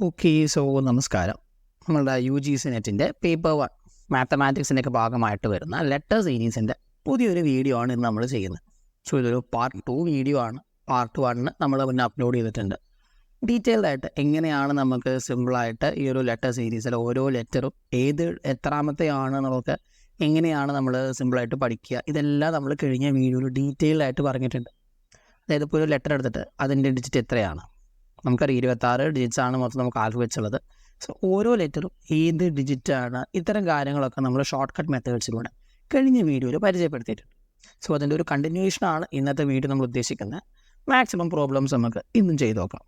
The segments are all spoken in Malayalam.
ഓക്കെ, സോ നമസ്കാരം. നമ്മളുടെ UGC നെറ്റിൻ്റെ പേപ്പർ 1 മാത്തമാറ്റിക്സിൻ്റെ ഒക്കെ ഭാഗമായിട്ട് വരുന്ന ലെറ്റർ സീരീസിൻ്റെ പുതിയൊരു വീഡിയോ ആണ് ഇന്ന് നമ്മൾ ചെയ്യുന്നത്. സോ ഇതൊരു പാർട്ട് 2 വീഡിയോ ആണ്. പാർട്ട് 1 നമ്മൾ മുന്നേ അപ്ലോഡ് ചെയ്തിട്ടുണ്ട്. ഡീറ്റെയിൽഡ് ആയിട്ട് എങ്ങനെയാണ് നമുക്ക് സിമ്പിളായിട്ട് ഈ ഒരു ലെറ്റർ സീരീസിൽ ഓരോ ലെറ്ററും എത്രാമത്തെയാണ് നമുക്ക് എങ്ങനെയാണ് നമ്മൾ സിമ്പിളായിട്ട് പഠിക്കുക, ഇതെല്ലാം നമ്മൾ കഴിഞ്ഞ വീഡിയോയിൽ ഡീറ്റെയിൽഡ് ആയിട്ട് പറഞ്ഞിട്ടുണ്ട്. അതായത് ഇപ്പോൾ ഒരു ലെറ്റർ എടുത്തിട്ട് അതിൻ്റെ ഡിജിറ്റ് എത്രയാണ്, നമുക്കറിയാം 26 ഡിജിറ്റ്സാണ് മൊത്തം നമുക്ക് ആൽഫബറ്റ്സ് ഉള്ളത്. സോ ഓരോ ലെറ്ററും ഏത് ഡിജിറ്റാണ്, ഇത്തരം കാര്യങ്ങളൊക്കെ നമ്മൾ ഷോർട്ട് കട്ട് മെത്തേഡ്സിലൂടെ കഴിഞ്ഞ വീഡിയോയിൽ പരിചയപ്പെടുത്തിയിട്ടുണ്ട്. സോ അതിൻ്റെ ഒരു കണ്ടിന്യൂഷനാണ് ഇന്നത്തെ വീഡിയോ നമ്മൾ ഉദ്ദേശിക്കുന്നത്. മാക്സിമം പ്രോബ്ലംസ് നമുക്ക് ഇന്നും ചെയ്ത് നോക്കാം.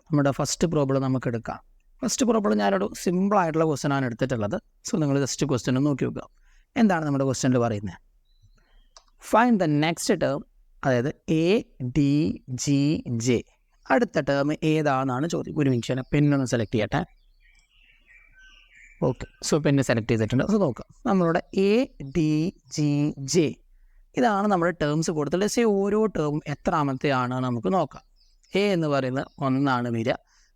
നമ്മുടെ ഫസ്റ്റ് പ്രോബ്ലം നമുക്ക് എടുക്കാം. ഫസ്റ്റ് പ്രോബ്ലം ഞാനൊരു സിമ്പിളായിട്ടുള്ള ക്വസ്റ്റ്യനാണ് എടുത്തിട്ടുള്ളത്. സോ നിങ്ങൾ ജസ്റ്റ് ക്വസ്റ്റ്യൻ ഒന്ന് നോക്കി നോക്കുക. എന്താണ് നമ്മുടെ ക്വസ്റ്റ്യനിൽ പറയുന്നത്? ഫൈൻഡ് ദ നെക്സ്റ്റ് ടേം, അതായത് ADGJ. അടുത്ത ടേം ഏതാണെന്നാണ് ചോദ്യം. ഒരു മിനിറ്റ് പെന്നൊന്ന് സെലക്ട് ചെയ്യട്ടെ. ഓക്കെ, സോ പെന്ന് സെലക്ട് ചെയ്തിട്ടുണ്ട്. സോ നോക്കാം, നമ്മളുടെ ADGJ ഇതാണ് നമ്മുടെ ടേംസ് കൊടുത്തിട്ട്. ഓരോ ടേമും എത്രാമത്തെയാണ് നമുക്ക് നോക്കാം. A എന്ന് പറയുന്നത് 1 വരിക,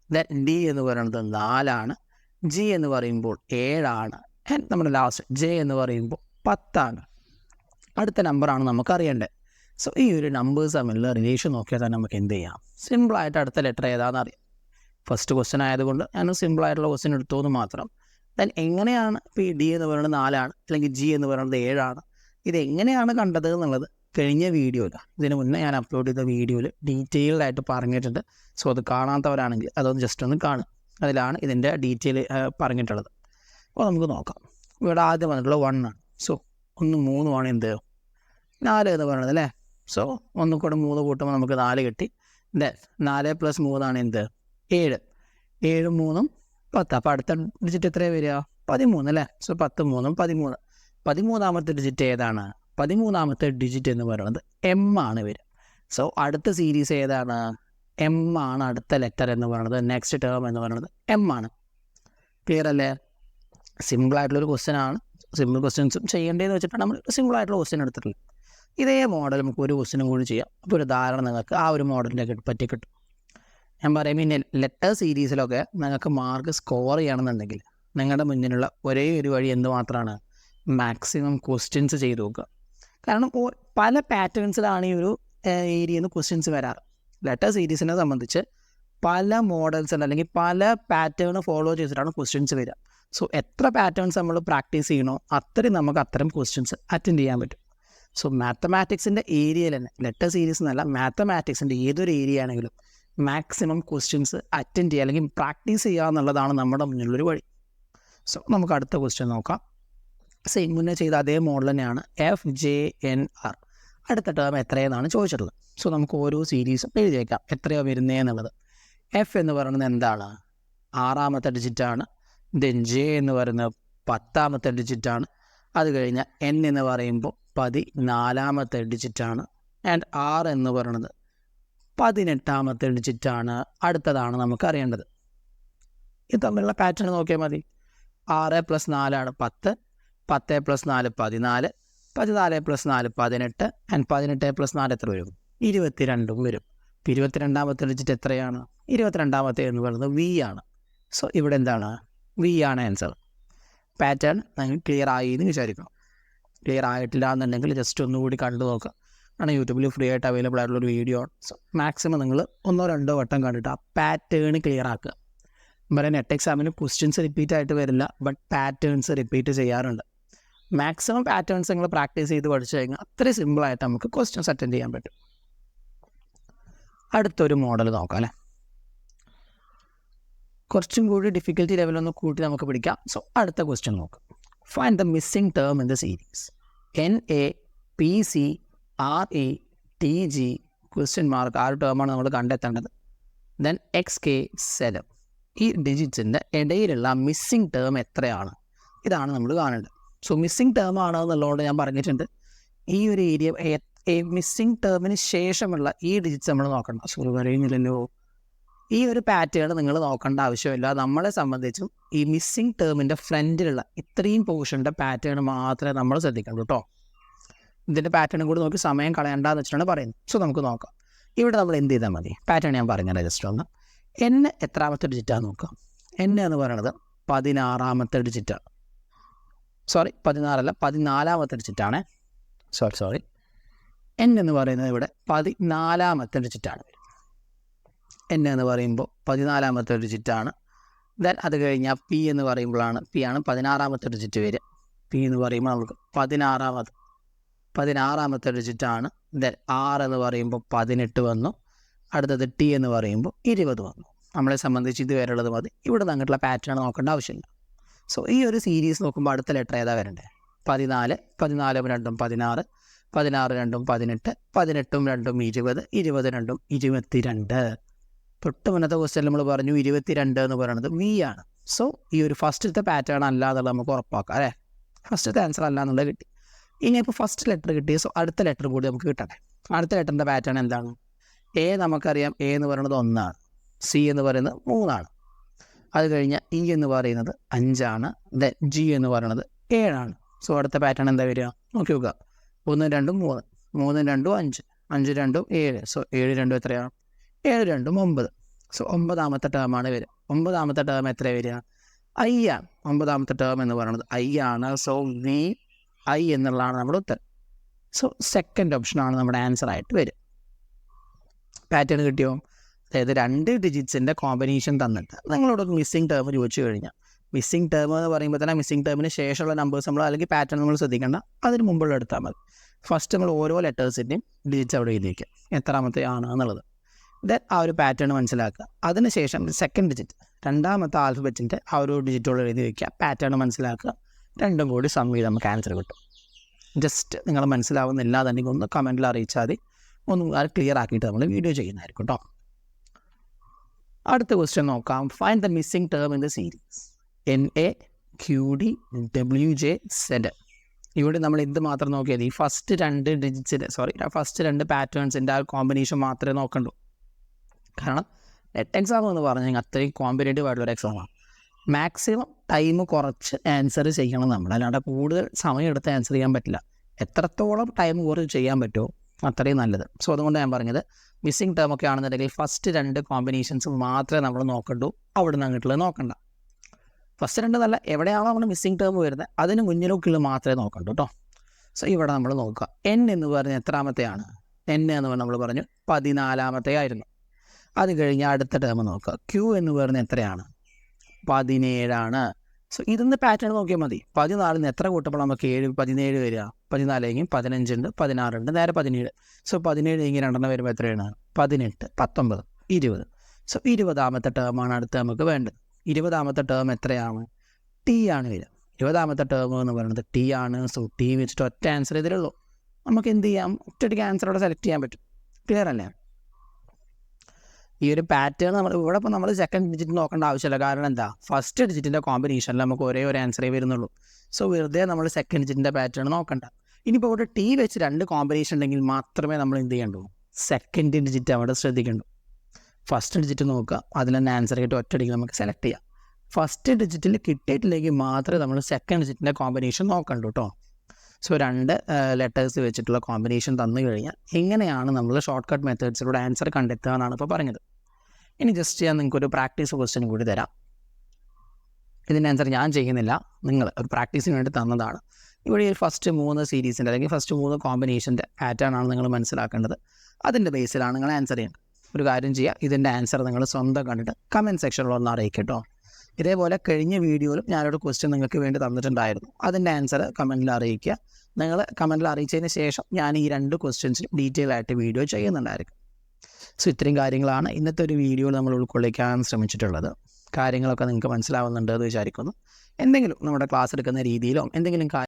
ദെൻ D എന്ന് പറയുന്നത് 4, G എന്ന് പറയുമ്പോൾ 7, ആൻഡ് നമ്മുടെ ലാസ്റ്റ് J എന്ന് പറയുമ്പോൾ 10. അടുത്ത നമ്പറാണ് നമുക്ക് അറിയേണ്ടത്. സോ ഈ ഒരു നമ്പേഴ്സ് തമ്മിലുള്ള റിലേഷൻ നോക്കിയാൽ തന്നെ നമുക്ക് എന്ത് ചെയ്യാം, സിമ്പിളായിട്ട് അടുത്ത ലെറ്റർ ഏതാണെന്ന് അറിയാം. ഫസ്റ്റ് ക്വസ്റ്റ്യൻ ആയതുകൊണ്ട് ഞാൻ സിമ്പിളായിട്ടുള്ള ക്വസ്റ്റ്യൻ എടുത്തോന്ന് മാത്രം. ദെൻ എങ്ങനെയാണ് ഇപ്പോൾ ഈ D എന്ന് പറയുന്നത് 4 അല്ലെങ്കിൽ G എന്ന് പറയുന്നത് 7, ഇതെങ്ങനെയാണ് കണ്ടത് എന്നുള്ളത് കഴിഞ്ഞ വീഡിയോയിൽ, ഇതിന് മുന്നേ ഞാൻ അപ്ലോഡ് ചെയ്ത വീഡിയോയിൽ ഡീറ്റെയിൽഡ് ആയിട്ട് പറഞ്ഞിട്ടുണ്ട്. സോ അത് കാണാത്തവരാണെങ്കിൽ അതൊന്ന് ജസ്റ്റ് ഒന്ന് കാണും. അതിലാണ് ഇതിൻ്റെ ഡീറ്റെയിൽ പറഞ്ഞിട്ടുള്ളത്. അപ്പോൾ നമുക്ക് നോക്കാം. ഇവിടെ ആദ്യം വന്നിട്ടുള്ള 1 ആണ്. സോ 1 3 എന്ത് 4 എന്ന് പറയുന്നത് അല്ലേ. സോ 1 കൂടെ 3 കൂട്ടുമ്പോൾ നമുക്ക് 4 കിട്ടി. ദെൻ 4 + 3 എന്ത് 7, 7 3 10. അപ്പോൾ അടുത്ത ഡിജിറ്റ് എത്രയാണ് വരിക? 13 അല്ലേ. സോ 10 3 13. 13ാമത്തെ ഡിജിറ്റ് ഏതാണ്? 13ാമത്തെ ഡിജിറ്റ് എന്ന് പറയുന്നത് M ആണ് വരിക. സോ അടുത്ത സീരീസ് ഏതാണ്? M ആണ് അടുത്ത ലെറ്റർ എന്ന് പറയുന്നത്. നെക്സ്റ്റ് ടേം എന്ന് പറയുന്നത് M ആണ്. ക്ലിയർ അല്ലേ? സിമ്പിളായിട്ടുള്ളൊരു ക്വസ്റ്റ്യൻ ആണ്. സിമ്പിൾ ക്വസ്റ്റ്യൻസും ചെയ്യേണ്ടതെന്ന് വെച്ചിട്ടാണ് നമ്മൾ സിമ്പിളായിട്ടുള്ള ക്വസ്റ്റ്യൻ എടുത്തിട്ടുള്ളത്. ഇതേ മോഡൽ നമുക്ക് ഒരു ക്വസ്റ്റ്യനും കൂടി ചെയ്യാം. അപ്പോൾ ഒരു ധാരണ നിങ്ങൾക്ക് ആ ഒരു മോഡലിനെ പറ്റി കിട്ടും. ഞാൻ പറയും, ഈ ലെറ്റർ സീരീസിലൊക്കെ നിങ്ങൾക്ക് മാർക്ക് സ്കോർ ചെയ്യണമെന്നുണ്ടെങ്കിൽ നിങ്ങളുടെ മുന്നിലുള്ള ഒരേ ഒരു വഴി എന്ത് മാത്രമാണ്? മാക്സിമം ക്വസ്റ്റ്യൻസ് ചെയ്ത് നോക്കുക. കാരണം പല പാറ്റേൺസിലാണ് ഈ ഒരു ഏരിയയിൽ നിന്ന് ക്വസ്റ്റ്യൻസ് വരാറ്. ലെറ്റർ സീരീസിനെ സംബന്ധിച്ച് പല മോഡൽസ് ഉണ്ട്, അല്ലെങ്കിൽ പല പാറ്റേൺ ഫോളോ ചെയ്തിട്ടാണ് ക്വസ്റ്റ്യൻസ് വരിക. സോ എത്ര പാറ്റേൺസ് നമ്മൾ പ്രാക്ടീസ് ചെയ്യണോ അത്രയും നമുക്ക് അത്തരം ക്വസ്റ്റ്യൻസ് അറ്റൻഡ് ചെയ്യാൻ പറ്റും. സോ മാത്തമാറ്റിക്സിൻ്റെ ഏരിയയിൽ തന്നെ, ലെറ്റർ സീരീസ് എന്നല്ല, മാത്തമാറ്റിക്സിൻ്റെ ഏതൊരു ഏരിയ ആണെങ്കിലും മാക്സിമം ക്വസ്റ്റ്യൻസ് അറ്റൻഡ് ചെയ്യുക അല്ലെങ്കിൽ പ്രാക്ടീസ് ചെയ്യുക എന്നുള്ളതാണ് നമ്മുടെ മുന്നിലുള്ളൊരു വഴി. സോ നമുക്ക് അടുത്ത ക്വസ്റ്റ്യൻ നോക്കാം. സെയിം മുന്നേ ചെയ്ത അതേ മോഡൽ തന്നെയാണ്. FJNR അടുത്ത ടേം എത്രയെന്നാണ് ചോദിച്ചിട്ടുള്ളത്. സോ നമുക്ക് ഓരോ സീരീസും എഴുതി വയ്ക്കാം എത്രയാണ് വരുന്നത് എന്നുള്ളത്. F എന്ന് പറയുന്നത് എന്താണ്? 6ാമത്തെ ഡിജിറ്റാണ്. ദെൻ J എന്ന് പറയുന്നത് 10ാമത്തെ ഡിജിറ്റാണ്. അത് കഴിഞ്ഞ് N എന്ന് പറയുമ്പോൾ 14ാമത്തെ ഡിജിറ്റാണ്. ആൻഡ് R എന്ന് പറയുന്നത് 18ാമത്തെ ഡിജിറ്റാണ്. അടുത്തതാണ് നമുക്ക് അറിയേണ്ടത്. ഇത് തമ്മിലുള്ള പാറ്റേൺ നോക്കിയാൽ മതി. 6 + 4 10, 10 + 4 14, 14 + 4 18, ആൻഡ് 18 + 4 എത്ര വരും? 22 വരും. 22ാമത്തെ ഡിജിറ്റ് എത്രയാണ്? 22ാമത്തെ എന്ന് പറയുന്നത് V ആണ്. സോ ഇവിടെ എന്താണ്? V ആണ് ആൻസർ. പാറ്റേൺ നിങ്ങൾ ക്ലിയർ ആയി എന്ന് വിചാരിക്കണം. ക്ലിയർ ആയിട്ടില്ല എന്നുണ്ടെങ്കിൽ ജസ്റ്റ് ഒന്നുകൂടി കണ്ടു നോക്കുക. കാരണം യൂട്യൂബിൽ ഫ്രീ ആയിട്ട് അവൈലബിൾ ആയിട്ടുള്ളൊരു വീഡിയോ ആണ്. സോ മാക്സിമം നിങ്ങൾ 1-2 വട്ടം കണ്ടിട്ട് ആ പാറ്റേൺ ക്ലിയർ ആക്കുക. പറയാൻ നെറ്റ് എക്സാമിന് ക്വസ്റ്റ്യൻസ് റിപ്പീറ്റ് ആയിട്ട് വരില്ല, ബട്ട് പാറ്റേൺസ് റിപ്പീറ്റ് ചെയ്യാറുണ്ട്. മാക്സിമം പാറ്റേൺസ് നിങ്ങൾ പ്രാക്ടീസ് ചെയ്ത് പഠിച്ചു കഴിഞ്ഞാൽ അത്രയും സിമ്പിളായിട്ട് നമുക്ക് ക്വസ്റ്റ്യൻസ് അറ്റൻഡ് ചെയ്യാൻ പറ്റും. അടുത്തൊരു മോഡൽ നോക്കാം അല്ലേ. കുറച്ചും കൂടി ഡിഫിക്കൽറ്റി ലെവലൊന്ന് കൂട്ടി നമുക്ക് പിടിക്കാം. സോ അടുത്ത ക്വസ്റ്റ്യൻ നോക്കാം. Find the missing term in the series. NAPCRATG question mark ആ ഒരു ടേമാണ് നമ്മൾ കണ്ടെത്തേണ്ടത്. ദെൻ XK7 ഈ ഡിജിറ്റ്സിൻ്റെ ഇടയിലുള്ള മിസ്സിംഗ് ടേം എത്രയാണ്? ഇതാണ് നമ്മൾ കാണേണ്ടത്. സോ മിസ്സിംഗ് ടേം ആണ് എന്നുള്ളതുകൊണ്ട് ഞാൻ പറഞ്ഞിട്ടുണ്ട്, ഈ ഒരു ഏരിയ മിസ്സിംഗ് ടേമിന് ശേഷമുള്ള ഈ ഡിജിറ്റ്സ് നമ്മൾ നോക്കണ്ട. സോറി പറയുന്നില്ലല്ലോ. ഈ ഒരു പാറ്റേൺ നിങ്ങൾ നോക്കേണ്ട ആവശ്യമില്ല. നമ്മളെ സംബന്ധിച്ചും ഈ മിസ്സിംഗ് ടേമിൻ്റെ ഫ്രണ്ടിലുള്ള ഇത്രയും പോർഷൻ്റെ പാറ്റേൺ മാത്രമേ നമ്മൾ ശ്രദ്ധിക്കണ്ടൂ കേട്ടോ. ഇതിൻ്റെ പാറ്റേണും കൂടി നോക്കി സമയം കളയണ്ടെന്ന് വെച്ചിട്ടാണ് പറയുന്നത്. സോ നമുക്ക് നോക്കാം. ഇവിടെ നമ്മൾ എന്ത് ചെയ്താൽ മതി? പാറ്റേൺ ഞാൻ പറഞ്ഞുതരാം ജസ്റ്റ് ഒന്ന്. എൻ എത്രാമത്തെ ഡിജിറ്റാണ് നോക്കാം. എൻ എന്ന് പറയുന്നത് 16ാമത്തെ ഡിജിറ്റാണ്. 14ാമത്തെ ഡിജിറ്റാണ്. സോറി എൻ എന്ന് പറയുന്നത് ഇവിടെ 14ാമത്തെ ഡിജിറ്റാണ്. എൻ എന്ന് പറയുമ്പോൾ 14ാമത്തെ ഡിജിറ്റാണ്. ദെൻ അത് കഴിഞ്ഞാൽ പി എന്ന് പറയുമ്പോഴാണ് പി ആണ് 16ാമത്തെ ഡിജിറ്റ് വരിക. പി എന്ന് പറയുമ്പോൾ നമുക്ക് 16ാമത്തെ ഡിജിറ്റാണ്. ദെൻ ആർ എന്ന് പറയുമ്പോൾ 18 വന്നു. അടുത്തത് ടി എന്ന് പറയുമ്പോൾ 20 വന്നു. നമ്മളെ സംബന്ധിച്ച് ഇതുവരെയുള്ളത് മതി. ഇവിടെ അങ്ങോട്ടുള്ള പാറ്റേൺ നോക്കേണ്ട ആവശ്യമില്ല. സോ ഈ ഒരു സീരീസ് നോക്കുമ്പോൾ അടുത്ത ലെറ്റർ ഏതാ വരണ്ടേ? 14, 14 2 16, 16 2 18, 18 2 20, 20 2 22. തൊട്ട് മുന്നത്തെ ക്വസ്റ്റ്യൻ നമ്മൾ പറഞ്ഞു 22 എന്ന് പറയുന്നത് വി ആണ്. സോ ഈ ഒരു ഫസ്റ്റത്തെ പാറ്റേൺ അല്ല എന്നുള്ളത് നമുക്ക് ഉറപ്പാക്കാം അല്ലേ. ഫസ്റ്റത്തെ ആൻസർ അല്ല എന്നുള്ളത് കിട്ടി. ഇനിയിപ്പോൾ ഫസ്റ്റ് ലെറ്റർ കിട്ടി. സോ അടുത്ത ലെറ്റർ കൂടി നമുക്ക് കിട്ടണേ. അടുത്ത ലെറ്ററിൻ്റെ പാറ്റേൺ എന്താണ്? എ നമുക്കറിയാം. എ എന്ന് പറയുന്നത് 1 ആണ്. സി എന്ന് പറയുന്നത് 3 ആണ്. അത് കഴിഞ്ഞാൽ ഇ എന്ന് പറയുന്നത് 5 ആണ്. ദെൻ ജി എന്ന് പറയുന്നത് 7 ആണ്. സോ അടുത്ത പാറ്റേൺ എന്താ വരിക? നോക്കി നോക്കുക. 1 2 3, 3 2 5, 5 2 7. സോ 7 2 എത്രയാണ്? 7 2 9. സോ 9ാമത്തെ ടേമാണ് വരിക. 9ാമത്തെ ടേം എത്ര വരിക? ഐ ആണ്. 9ാമത്തെ ടേം എന്ന് പറയുന്നത് ഐ ആണ്. സോ വി ഐ എന്നുള്ളതാണ് നമ്മുടെ ഉത്തരം. സോ സെക്കൻഡ് ഓപ്ഷനാണ് നമ്മുടെ ആൻസർ ആയിട്ട് വരിക. പാറ്റേൺ കിട്ടിയോ? അതായത് 2 ഡിജിറ്റ്സിൻ്റെ കോമ്പിനേഷൻ തന്നിട്ട് നിങ്ങളോട് മിസ്സിംഗ് ടേം ചോദിച്ചു കഴിഞ്ഞാൽ, മിസ്സിംഗ് ടേം എന്ന് പറയുമ്പോൾ തന്നെ മിസ്സിംഗ് ടേമിന് ശേഷമുള്ള നമ്പേഴ്സ് നമ്മൾ അല്ലെങ്കിൽ പാറ്റേൺ നമ്മൾ ശ്രദ്ധിക്കേണ്ട, അതിന് മുമ്പുള്ള എടുത്താൽ മതി. ഫസ്റ്റ് നമ്മൾ ഓരോ ലെറ്റേഴ്സിൻ്റെയും ഡിജിറ്റ്സ് അവിടെ എഴുതി വയ്ക്കുക, എത്രാമത്തെ ആണ് എന്നുള്ളത്. ദെൻ ആ ഒരു പാറ്റേൺ മനസ്സിലാക്കുക. അതിനുശേഷം സെക്കൻഡ് ഡിജിറ്റ്, 2ാമത്തെ ആൽഫബറ്റിൻ്റെ ആ ഒരു ഡിജിറ്റോട് എഴുതി വയ്ക്കുക, പാറ്റേൺ മനസ്സിലാക്കുക. രണ്ടും കൂടി സം ചെയ്ത് നമുക്ക് ആൻസർ കിട്ടും. ജസ്റ്റ് നിങ്ങൾ മനസ്സിലാവുന്നില്ല എന്നുണ്ടെങ്കിൽ ഒന്ന് കമൻറ്റിൽ അറിയിച്ചാൽ മതി. ഒന്നും ക്ലിയർ ആക്കിയിട്ട് നമ്മൾ വീഡിയോ ചെയ്യുന്നതായിരിക്കും കേട്ടോ. അടുത്ത ക്വസ്റ്റ്യൻ നോക്കാം. Find the missing term in the series NAQDWJZ. ഇവിടെ നമ്മൾ എന്ത് മാത്രം നോക്കിയാൽ ഈ ഫസ്റ്റ് 2 ഡിജിറ്റ്സിൻ്റെ ഫസ്റ്റ് 2 പാറ്റേൺസിൻ്റെ ആ കോമ്പിനേഷൻ മാത്രമേ നോക്കണ്ടൂ. കാരണം നെറ്റ് എക്സാം എന്ന് പറഞ്ഞു കഴിഞ്ഞാൽ അത്രയും കോമ്പറ്റേറ്റീവ് ആയിട്ടുള്ളൊരു എക്സാമാണ്. മാക്സിമം ടൈം കുറച്ച് ആൻസർ ചെയ്യണം നമ്മൾ, അല്ലാണ്ട് കൂടുതൽ സമയം എടുത്ത് ആൻസർ ചെയ്യാൻ പറ്റില്ല. എത്രത്തോളം ടൈം കുറച്ച് ചെയ്യാൻ പറ്റുമോ അത്രയും നല്ലത്. സോ അതുകൊണ്ട് ഞാൻ പറഞ്ഞത് മിസ്സിംഗ് ടേം ഒക്കെ ആണെന്നുണ്ടെങ്കിൽ ഫസ്റ്റ് 2 കോമ്പിനേഷൻസ് മാത്രമേ നമ്മൾ നോക്കണ്ടൂ, അവിടെ നിന്ന് അങ്ങോട്ടുള്ളത് നോക്കണ്ട. ഫസ്റ്റ് 2 നല്ല എവിടെയാണോ നമ്മൾ മിസ്സിംഗ് ടേം വരുന്നത് അതിന് മുന്നിലേക്കുള്ള മാത്രമേ നോക്കണ്ടൂ കേട്ടോ. സോ ഇവിടെ നമ്മൾ നോക്കുക. എൻ എന്ന് പറഞ്ഞാൽ എത്രാമത്തെയാണ്? എൻ എന്ന് പറഞ്ഞാൽ നമ്മൾ പറഞ്ഞു 14ാമത്തെ ആയിരുന്നു. അത് കഴിഞ്ഞ് അടുത്ത ടേം നോക്കുക. ക്യൂ എന്ന് പറഞ്ഞാൽ എത്രയാണ്? 17 ആണ്. സോ ഇതിന്ന് പാറ്റേൺ നോക്കിയാൽ മതി. 14 എത്ര കൂട്ടുമ്പോൾ നമുക്ക് 7 17 വരിക? 14 എങ്കിൽ 15 ഉണ്ട്, 16 ഉണ്ട്, നേരെ 17. സോ 17 എങ്കിൽ 2 വരുമ്പോൾ എത്രയാണ്? 18, 19, 20. സോ 20ാമത്തെ ടേമാണ് അടുത്ത് നമുക്ക് വേണ്ടത്. 20ാമത്തെ ടേം എത്രയാണ്? ടി ആണ് വരിക. 20ാമത്തെ ടേം എന്ന് പറയുന്നത് ടി ആണ്. സോ ടി വെച്ചിട്ട് ഒറ്റ ആൻസർ ഇതിലുള്ളൂ. നമുക്ക് എന്ത് ചെയ്യാം? ഒറ്റയ്ക്ക് ആൻസറോടെ സെലക്ട് ചെയ്യാൻ പറ്റും. ക്ലിയർ അല്ലേ? ഈ ഒരു പാറ്റേൺ ഇവിടെ ഇപ്പോൾ നമ്മൾ സെക്കൻഡ് ഡിജിറ്റ് നോക്കേണ്ട ആവശ്യമില്ല. കാരണം എന്താ? ഫസ്റ്റ് ഡിജിറ്റിൻ്റെ കോമ്പിനേഷനിൽ നമുക്ക് ഒരേ ഒരു ആൻസറേ വരുന്നുള്ളൂ. സോ വെറുതെ നമ്മൾ സെക്കൻഡ് ഡിജിറ്റിൻ്റെ പാറ്റേൺ നോക്കണ്ട. ഇനിയിപ്പോൾ ഇവിടെ ടി വെച്ച് 2 കോമ്പിനേഷൻ ഉണ്ടെങ്കിൽ മാത്രമേ നമ്മൾ എന്ത് ചെയ്യണ്ടൂ? സെക്കൻഡ് ഡിജിറ്റ് അവിടെ ശ്രദ്ധിക്കണ്ടു. ഫസ്റ്റ് ഡിജിറ്റ് നോക്കുക, അതിൽ തന്നെ ആൻസർ ആയിട്ട് ഒറ്റയടിക്ക് നമുക്ക് സെലക്ട് ചെയ്യാം. ഫസ്റ്റ് ഡിജിറ്റിൽ കിട്ടിയിട്ടില്ലെങ്കിൽ മാത്രമേ നമ്മൾ സെക്കൻഡ് ഡിജിറ്റിൻ്റെ കോമ്പിനേഷൻ നോക്കണ്ടു കേട്ടോ. സോ 2 ലെറ്റേഴ്സ് വെച്ചിട്ടുള്ള കോമ്പിനേഷൻ തന്നു കഴിഞ്ഞാൽ എങ്ങനെയാണ് നമ്മൾ ഷോർട്ട് കട്ട് മെത്തേഡ്സിലൂടെ ആൻസർ കണ്ടെത്തുക എന്നാണ് ഇപ്പോൾ പറഞ്ഞത്. ഇനി ജസ്റ്റ് ഞാൻ നിങ്ങൾക്കൊരു പ്രാക്ടീസ് ക്വസ്റ്റ്യൻ കൂടി തരാം. ഇതിൻ്റെ ആൻസർ ഞാൻ ചെയ്യുന്നില്ല, നിങ്ങൾ ഒരു പ്രാക്ടീസിന് വേണ്ടി തന്നതാണ്. ഇവിടെ ഈ ഫസ്റ്റ് 3 സീരീസിൻ്റെ അല്ലെങ്കിൽ ഫസ്റ്റ് 3 കോമ്പിനേഷൻ്റെ പാറ്റേൺ ആണ് നിങ്ങൾ മനസ്സിലാക്കേണ്ടത്. അതിൻ്റെ ബേസിലാണ് നിങ്ങൾ ആൻസർ ചെയ്യേണ്ടത്. ഒരു കാര്യം ചെയ്യുക, ഇതിൻ്റെ ആൻസർ നിങ്ങൾ സ്വന്തം കണ്ടിട്ട് കമൻറ്റ് സെക്ഷനിൽ ഒന്ന് അറിയിക്കുക കേട്ടോ. ഇതേപോലെ കഴിഞ്ഞ വീഡിയോയിലും ഞാനൊരു ക്വസ്റ്റ്യൻ നിങ്ങൾക്ക് വേണ്ടി തന്നിട്ടുണ്ടായിരുന്നു. അതിൻ്റെ ആൻസർ കമൻറ്റിൽ അറിയിക്കുക. നിങ്ങൾ കമൻറ്റിൽ അറിയിച്ചതിന് ശേഷം ഞാൻ ഈ 2 ക്വസ്റ്റ്യൻസിനും ഡീറ്റെയിൽ ആയിട്ട് വീഡിയോ ചെയ്യുന്നുണ്ടായിരിക്കും. സോ ഇത്രയും കാര്യങ്ങളാണ് ഇന്നത്തെ ഒരു വീഡിയോയിൽ നമ്മൾ ഉൾക്കൊള്ളിക്കാൻ ശ്രമിച്ചിട്ടുള്ളത്. കാര്യങ്ങളൊക്കെ നിങ്ങൾക്ക് മനസ്സിലാവുന്നുണ്ട് എന്ന് വിചാരിക്കുന്നു. എന്തെങ്കിലും നമ്മുടെ ക്ലാസ് എടുക്കുന്ന രീതിയിലോ എന്തെങ്കിലും